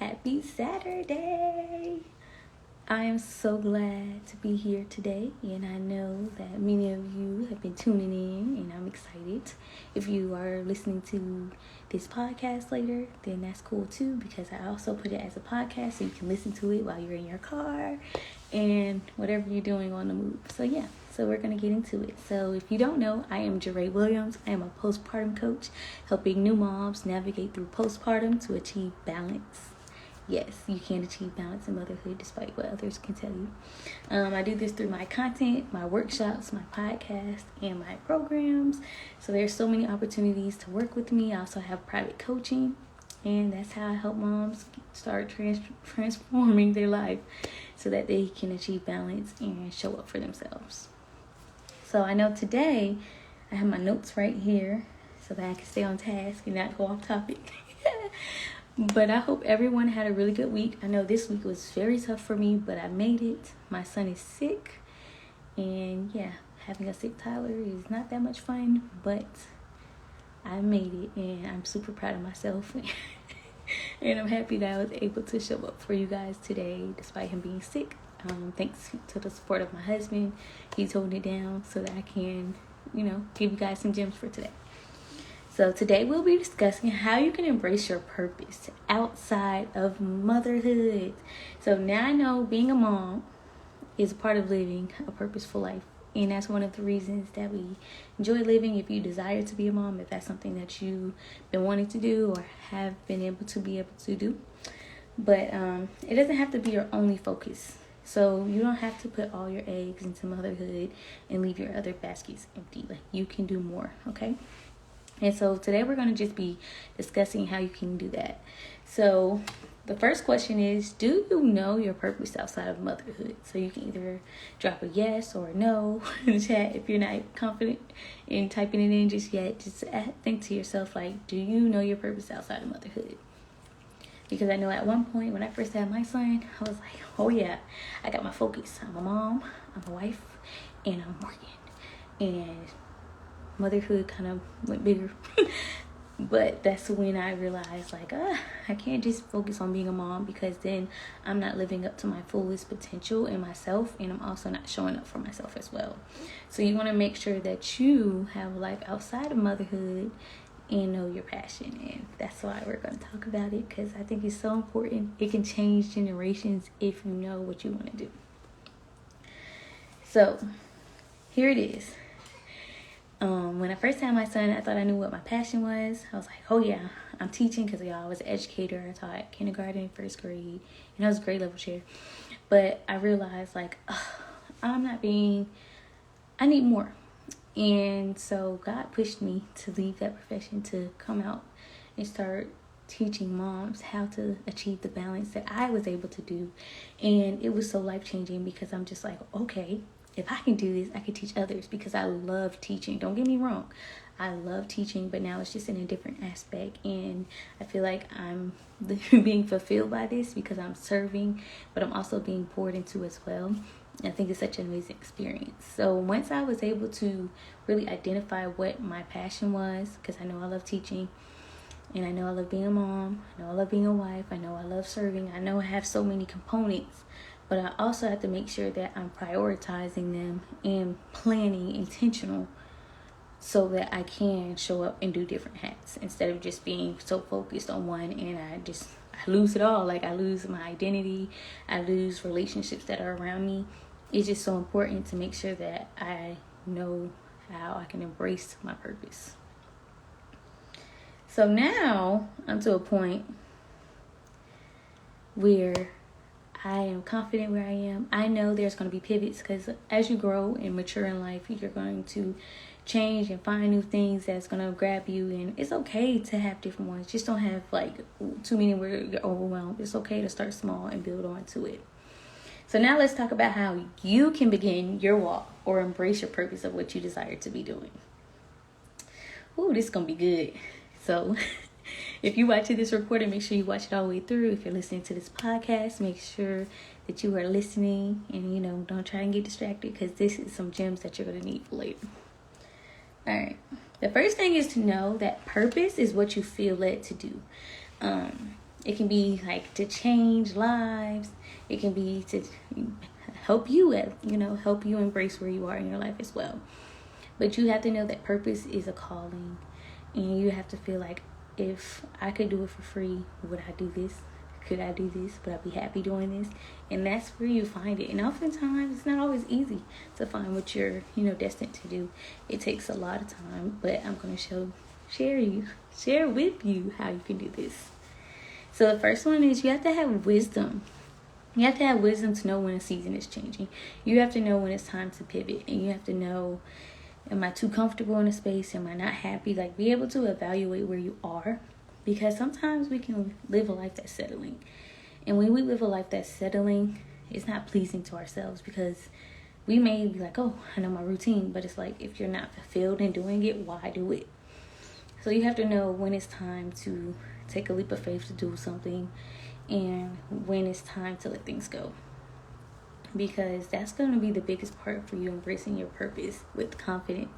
Happy Saturday! I am so glad to be here today, and I know that many of you have been tuning in, and I'm excited. If you are listening to this podcast later, then that's cool too, because I also put it as a podcast so you can listen to it while you're in your car and whatever you're doing on the move. So we're going to get into it. So if you don't know, I am Jeray Williams. I am a postpartum coach, helping new moms navigate through postpartum to achieve balance. Yes, you can achieve balance in motherhood despite what others can tell you. I do this through my content, my workshops, my podcast, and my programs. So there's so many opportunities to work with me. I also have private coaching, and that's how I help moms start transforming their life so that they can achieve balance and show up for themselves. So I know today I have my notes right here so that I can stay on task and not go off topic. But I hope everyone had a really good week. I know this week was very tough for me, but I made it. My son is sick. And yeah, having a sick Tyler is not that much fun, but I made it. And I'm super proud of myself. And I'm happy that I was able to show up for you guys today, despite him being sick. Thanks to the support of my husband. He's holding it down so that I can, give you guys some gems for today. So today we'll be discussing how you can embrace your purpose outside of motherhood. So now I know being a mom is a part of living a purposeful life. And that's one of the reasons that we enjoy living. If you desire to be a mom, if that's something that you've been wanting to do or have been able to do. But it doesn't have to be your only focus. So you don't have to put all your eggs into motherhood and leave your other baskets empty. Like, you can do more, okay? And so today we're going to just be discussing how you can do that. So the first question is, do you know your purpose outside of motherhood? So you can either drop a yes or a no in the chat if you're not confident in typing it in just yet. Just think to yourself, like, do you know your purpose outside of motherhood? Because I know at one point when I first had my son, I was like, oh yeah, I got my focus. I'm a mom, I'm a wife, and I'm working. And motherhood kind of went bigger. But that's when I realized, like, I can't just focus on being a mom, because then I'm not living up to my fullest potential in myself, and I'm also not showing up for myself as well. So you want to make sure that you have a life outside of motherhood and know your passion. And that's why we're going to talk about it, because I think it's so important. It can change generations if you know what you want to do. So here it is. When I first had my son, I thought I knew what my passion was. I was like, oh yeah, I'm teaching, because I was an educator. I taught kindergarten and first grade, and I was a grade level chair. But I realized, like, I need more. And so God pushed me to leave that profession to come out and start teaching moms how to achieve the balance that I was able to do. And it was so life-changing, because I'm just like, okay, if I can do this, I can teach others, because I love teaching. Don't get me wrong. I love teaching, but now it's just in a different aspect. And I feel like I'm being fulfilled by this, because I'm serving, but I'm also being poured into as well. I think it's such an amazing experience. So once I was able to really identify what my passion was, because I know I love teaching, and I know I love being a mom, I know I love being a wife, I know I love serving, I know I have so many components, but I also have to make sure that I'm prioritizing them and planning intentional, so that I can show up and do different hats instead of just being so focused on one, and I lose it all. Like, I lose my identity, I lose relationships that are around me. It's just so important to make sure that I know how I can embrace my purpose. So now I'm to a point where I am confident where I am. I know there's going to be pivots, because as you grow and mature in life, you're going to change and find new things that's going to grab you. And it's okay to have different ones. Just don't have like too many where you're overwhelmed. It's okay to start small and build on to it. So now let's talk about how you can begin your walk or embrace your purpose of what you desire to be doing. Ooh, this is going to be good. So if you're watching this recording, make sure you watch it all the way through. If you're listening to this podcast, make sure that you are listening, and, don't try and get distracted, because this is some gems that you're going to need for later. All right. The first thing is to know that purpose is what you feel led to do. It can be like to change lives. It can be to help you help you embrace where you are in your life as well. But you have to know that purpose is a calling, and you have to feel like, if I could do it for free, would I do this? Could I do this? Would I be happy doing this? And that's where you find it. And oftentimes it's not always easy to find what you're, destined to do. It takes a lot of time, but I'm going to share with you how you can do this. So the first one is, you have to have wisdom. You have to have wisdom to know when a season is changing. You have to know when it's time to pivot, and you have to know, am I too comfortable in a space? Am I not happy? Like, be able to evaluate where you are, because sometimes we can live a life that's settling. And when we live a life that's settling, it's not pleasing to ourselves, because we may be like, oh, I know my routine, but it's like, if you're not fulfilled in doing it, why do it? So you have to know when it's time to take a leap of faith to do something, and when it's time to let things go. Because that's going to be the biggest part for you embracing your purpose with confidence.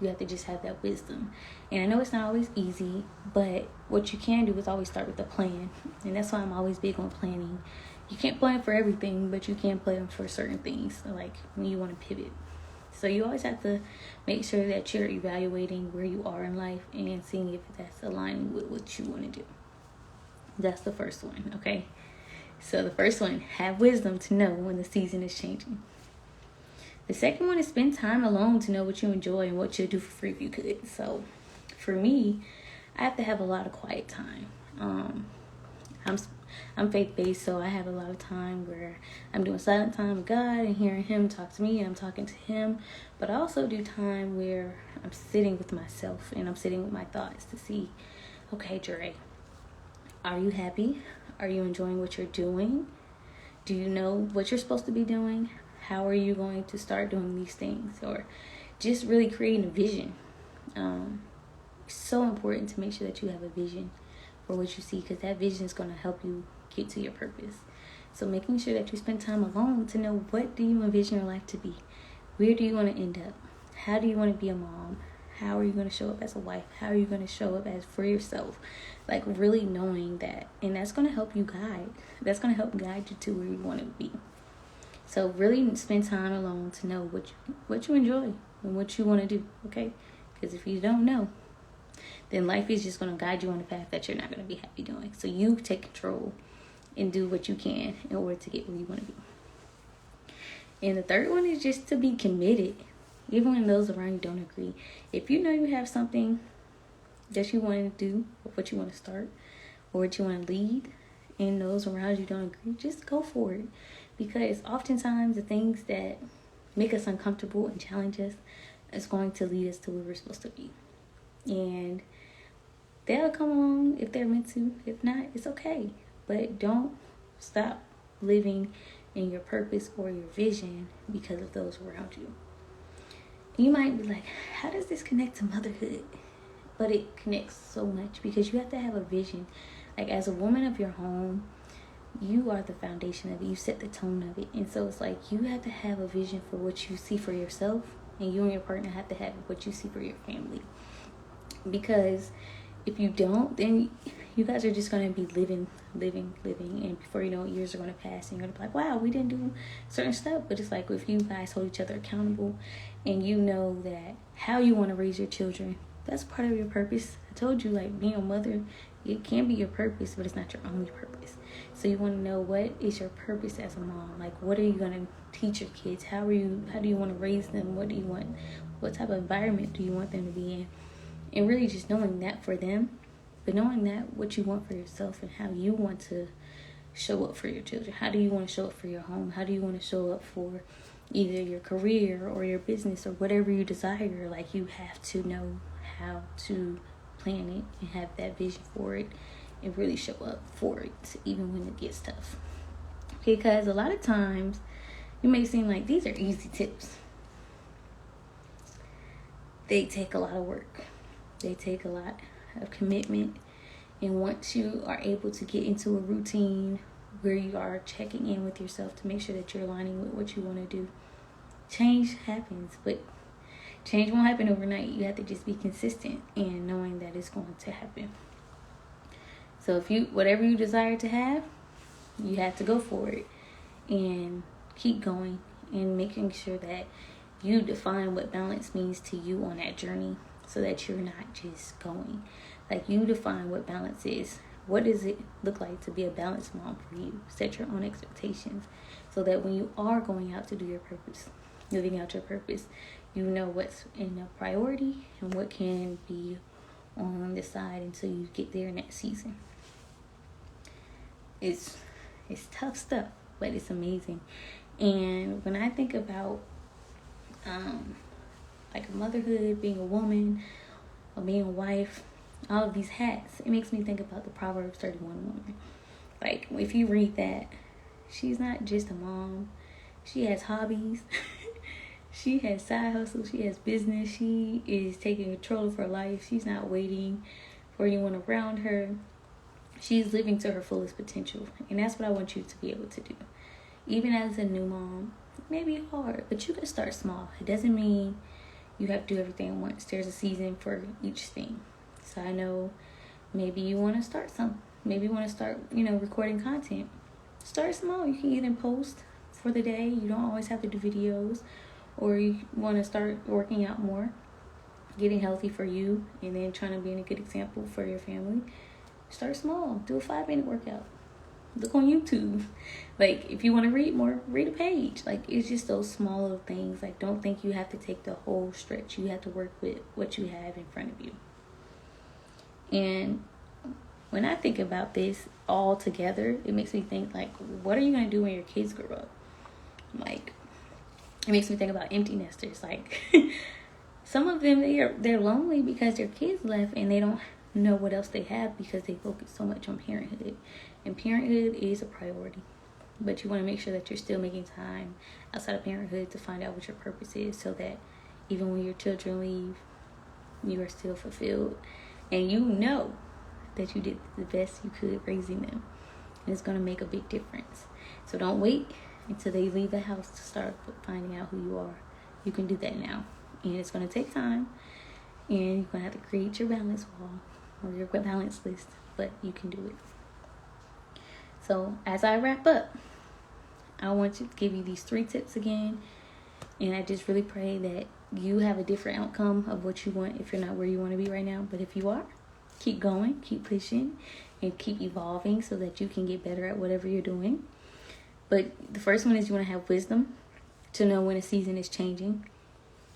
You have to just have that wisdom. And I know it's not always easy, but what you can do is always start with a plan. And that's why I'm always big on planning. You can't plan for everything, but you can plan for certain things, like when you want to pivot. So you always have to make sure that you're evaluating where you are in life and seeing if that's aligning with what you want to do. That's the first one, okay? So the first one, have wisdom to know when the season is changing. The second one is, spend time alone to know what you enjoy and what you'll do for free if you could. So for me, I have to have a lot of quiet time. I'm faith-based, so I have a lot of time where I'm doing silent time with God and hearing Him talk to me, and I'm talking to Him. But I also do time where I'm sitting with myself and I'm sitting with my thoughts to see, okay, Dre, are you happy? Are you enjoying what you're doing? Do you know what you're supposed to be doing? How are you going to start doing these things? Or just really creating a vision. It's so important to make sure that you have a vision for what you see, because that vision is going to help you get to your purpose. So making sure that you spend time alone to know, what do you envision your life to be? Where do you want to end up? How do you want to be a mom? How are you going to show up as a wife? How are you going to show up as for yourself? Like, really knowing that. And that's going to help you guide. That's going to help guide you to where you want to be. So really spend time alone to know what you enjoy and what you want to do, okay? Because if you don't know, then life is just going to guide you on a path that you're not going to be happy doing. So you take control and do what you can in order to get where you want to be. And the third one is just to be committed. Even when those around you don't agree. If you know you have something that you want to do, or what you want to start, or what you want to lead, and those around you don't agree, just go for it. Because oftentimes the things that make us uncomfortable and challenge us is going to lead us to where we're supposed to be. And they'll come along if they're meant to. If not, it's okay. But don't stop living in your purpose or your vision because of those around you. You might be like, how does this connect to motherhood? But it connects so much, because you have to have a vision. Like, as a woman of your home, you are the foundation of it. You set the tone of it. And so it's like, you have to have a vision for what you see for yourself, and you and your partner have to have what you see for your family. Because if you don't, then you guys are just going to be living. And before you know it, years are going to pass, and you're going to be like, wow, we didn't do certain stuff. But it's like, if you guys hold each other accountable, and you know that how you want to raise your children, that's part of your purpose. I told you, like, being a mother, it can be your purpose, but it's not your only purpose. So you want to know, what is your purpose as a mom? Like, what are you going to teach your kids? How do you want to raise them? What do you want? What type of environment do you want them to be in? And really just knowing that for them, but knowing that what you want for yourself, and how you want to show up for your children. How do you want to show up for your home? How do you want to show up for either your career or your business or whatever you desire? Like, you have to know how to plan it and have that vision for it, and really show up for it, even when it gets tough. Because a lot of times you may seem like these are easy tips. They take a lot of work. They take a lot of commitment. And once you are able to get into a routine where you are checking in with yourself to make sure that you're aligning with what you want to do, change happens. But change won't happen overnight. You have to just be consistent and knowing that it's going to happen. So if you, whatever you desire to have, you have to go for it and keep going and making sure that you define what balance means to you on that journey, so that you're not just going. Like, you define what balance is. What does it look like to be a balanced mom for you? Set your own expectations so that when you are going out to do your purpose, living out your purpose, you know what's in a priority and what can be on the side until you get there in that season. It's tough stuff, but it's amazing. And when I think about like motherhood, being a woman, or being a wife, all of these hats, it makes me think about the Proverbs 31 woman. Like, if you read that, she's not just a mom. She has hobbies. She has side hustles. She has business. She is taking control of her life. She's not waiting for anyone around her. She's living to her fullest potential. And that's what I want you to be able to do. Even as a new mom, it may be hard, but you can start small. It doesn't mean you have to do everything at once. There's a season for each thing. So I know maybe you want to start something. Maybe you want to start, recording content. Start small. You can either post for the day. You don't always have to do videos. Or you want to start working out more, getting healthy for you, and then trying to be a good example for your family. Start small. Do a 5-minute workout. Look on YouTube. Like, if you want to read more, read a page. Like, it's just those small little things. Like, don't think you have to take the whole stretch. You have to work with what you have in front of you. And when I think about this all together, it makes me think, like, what are you going to do when your kids grow up? Like, it makes me think about empty nesters. Like, some of them, they're lonely because their kids left and they don't know what else they have because they focus so much on parenthood. And parenthood is a priority. But you want to make sure that you're still making time outside of parenthood to find out what your purpose is, so that even when your children leave, you are still fulfilled. And you know that you did the best you could raising them. And it's going to make a big difference. So don't wait until they leave the house to start finding out who you are. You can do that now. And it's going to take time. And you're going to have to create your balance wall or your balance list. But you can do it. So as I wrap up, I want to give you these 3 tips again. And I just really pray that you have a different outcome of what you want if you're not where you want to be right now. But if you are, keep going, keep pushing, and keep evolving so that you can get better at whatever you're doing. But the first one is you want to have wisdom to know when a season is changing.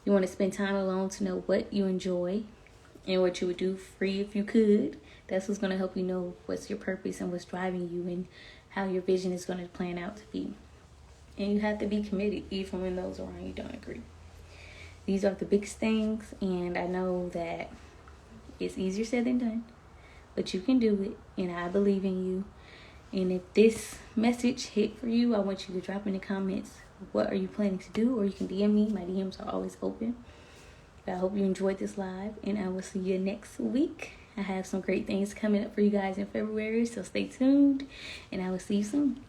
You want to spend time alone to know what you enjoy and what you would do free if you could. That's what's going to help you know what's your purpose and what's driving you and how your vision is going to plan out to be. And you have to be committed even when those around you don't agree. These are the biggest things, and I know that it's easier said than done, but you can do it, and I believe in you. And if this message hit for you, I want you to drop in the comments, what are you planning to do? Or you can DM me. My DMs are always open. But I hope you enjoyed this live, and I will see you next week. I have some great things coming up for you guys in February, so stay tuned, and I will see you soon.